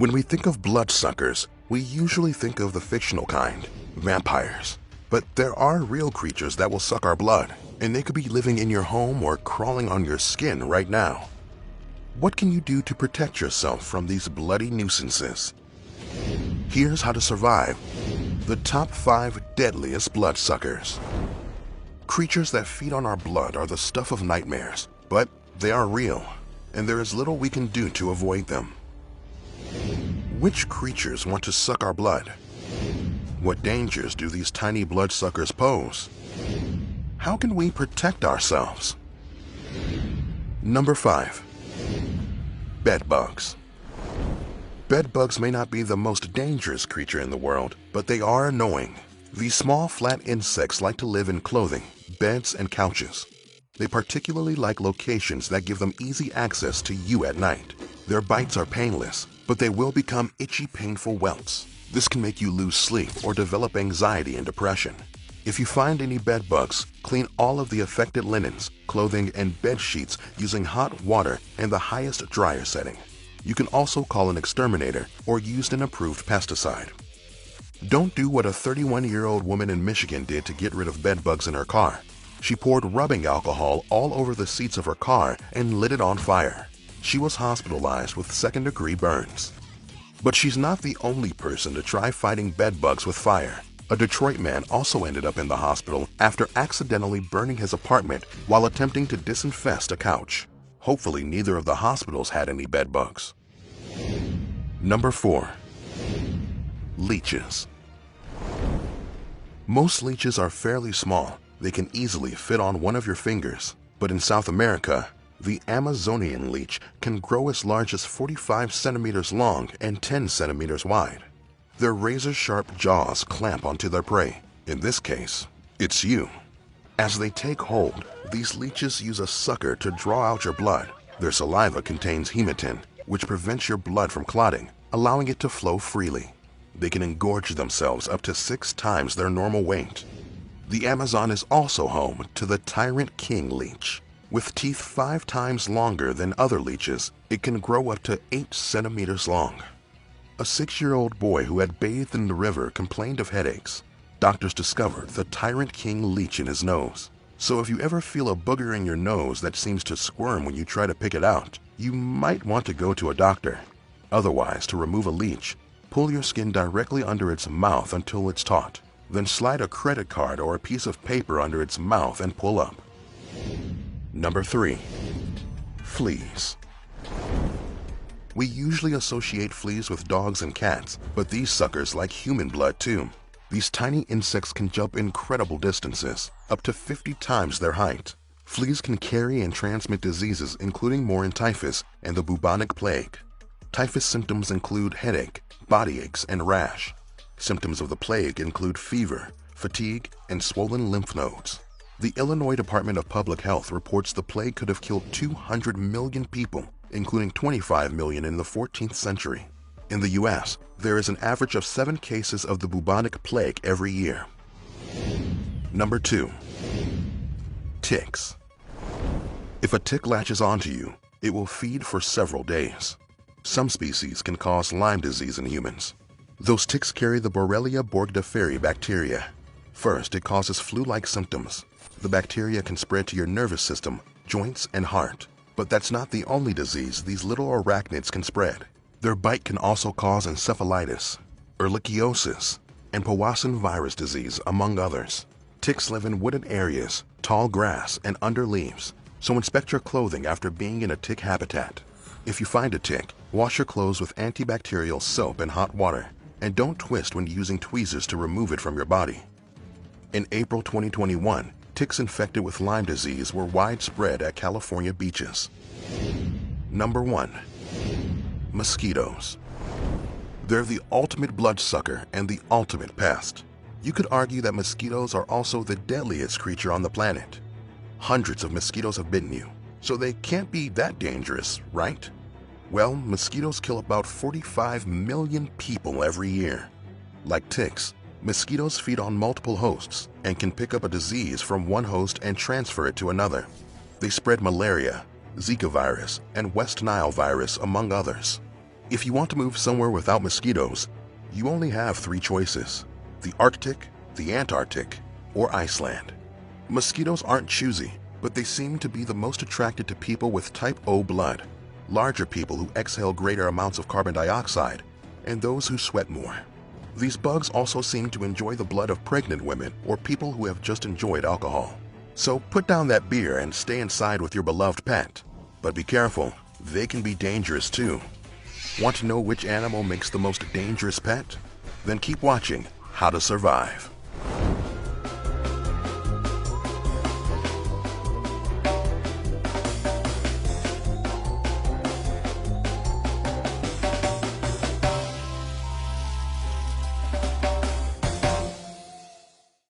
When we think of bloodsuckers, we usually think of the fictional kind, vampires. But there are real creatures that will suck our blood, and they could be living in your home or crawling on your skin right now. What can you do to protect yourself from these bloody nuisances? Here's how to survive the top 5 deadliest bloodsuckers. Creatures that feed on our blood are the stuff of nightmares, but they are real, and there is little we can do to avoid them. Which creatures want to suck our blood? What dangers do these tiny bloodsuckers pose? How can we protect ourselves? Number 5. Bedbugs. Bedbugs may not be the most dangerous creature in the world, but they are annoying. These small, flat insects like to live in clothing, beds, and couches. They particularly like locations that give them easy access to you at night. Their bites are painless, but they will become itchy, painful welts. This can make you lose sleep or develop anxiety and depression. If you find any bedbugs, clean all of the affected linens, clothing, and bed sheets using hot water and the highest dryer setting. You can also call an exterminator or use an approved pesticide. Don't do what a 31-year-old woman in Michigan did to get rid of bedbugs in her car. She poured rubbing alcohol all over the seats of her car and lit it on fire. She was hospitalized with second-degree burns. But she's not the only person to try fighting bedbugs with fire. A Detroit man also ended up in the hospital after accidentally burning his apartment while attempting to disinfest a couch. Hopefully, neither of the hospitals had any bedbugs. Number 4. Leeches. Most leeches are fairly small. They can easily fit on one of your fingers. But in South America, the Amazonian leech can grow as large as 45 centimeters long and 10 centimeters wide. Their razor-sharp jaws clamp onto their prey. In this case, it's you. As they take hold, these leeches use a sucker to draw out your blood. Their saliva contains hematin, which prevents your blood from clotting, allowing it to flow freely. They can engorge themselves up to 6 times their normal weight. The Amazon is also home to the tyrant king leech. With teeth 5 times longer than other leeches, it can grow up to 8 centimeters long. A 6-year-old boy who had bathed in the river complained of headaches. Doctors discovered the tyrant king leech in his nose. So if you ever feel a booger in your nose that seems to squirm when you try to pick it out, you might want to go to a doctor. Otherwise, to remove a leech, pull your skin directly under its mouth until it's taut. Then slide a credit card or a piece of paper under its mouth and pull up. Number 3. Fleas. We usually associate fleas with dogs and cats, but these suckers like human blood too. These tiny insects can jump incredible distances, up to 50 times their height. Fleas can carry and transmit diseases including Morin typhus and the bubonic plague. Typhus symptoms include headache, body aches, and rash. Symptoms of the plague include fever, fatigue, and swollen lymph nodes. The Illinois Department of Public Health reports the plague could have killed 200 million people, including 25 million in the 14th century. In the US, there is an average of 7 cases of the bubonic plague every year. Number 2. Ticks. If a tick latches onto you, it will feed for several days. Some species can cause Lyme disease in humans. Those ticks carry the Borrelia burgdorferi bacteria. First, it causes flu-like symptoms. The bacteria can spread to your nervous system, joints, and heart. But that's not the only disease these little arachnids can spread. Their bite can also cause encephalitis, ehrlichiosis, and Powassan virus disease, among others. Ticks live in wooded areas, tall grass, and under leaves, so inspect your clothing after being in a tick habitat. If you find a tick, wash your clothes with antibacterial soap and hot water, and don't twist when using tweezers to remove it from your body. In April 2021, ticks infected with Lyme disease were widespread at California beaches. Number 1. Mosquitoes. They're the ultimate bloodsucker and the ultimate pest. You could argue that mosquitoes are also the deadliest creature on the planet. Hundreds of mosquitoes have bitten you, so they can't be that dangerous, right? Well, mosquitoes kill about 45 million people every year. Like ticks, mosquitoes feed on multiple hosts and can pick up a disease from one host and transfer it to another. They spread malaria, Zika virus, and West Nile virus, among others. If you want to move somewhere without mosquitoes, you only have three choices: the Arctic, the Antarctic, or Iceland. Mosquitoes aren't choosy, but they seem to be the most attracted to people with type O blood, larger people who exhale greater amounts of carbon dioxide, and those who sweat more. These bugs also seem to enjoy the blood of pregnant women or people who have just enjoyed alcohol. So put down that beer and stay inside with your beloved pet. But be careful, they can be dangerous too. Want to know which animal makes the most dangerous pet? Then keep watching How to Survive.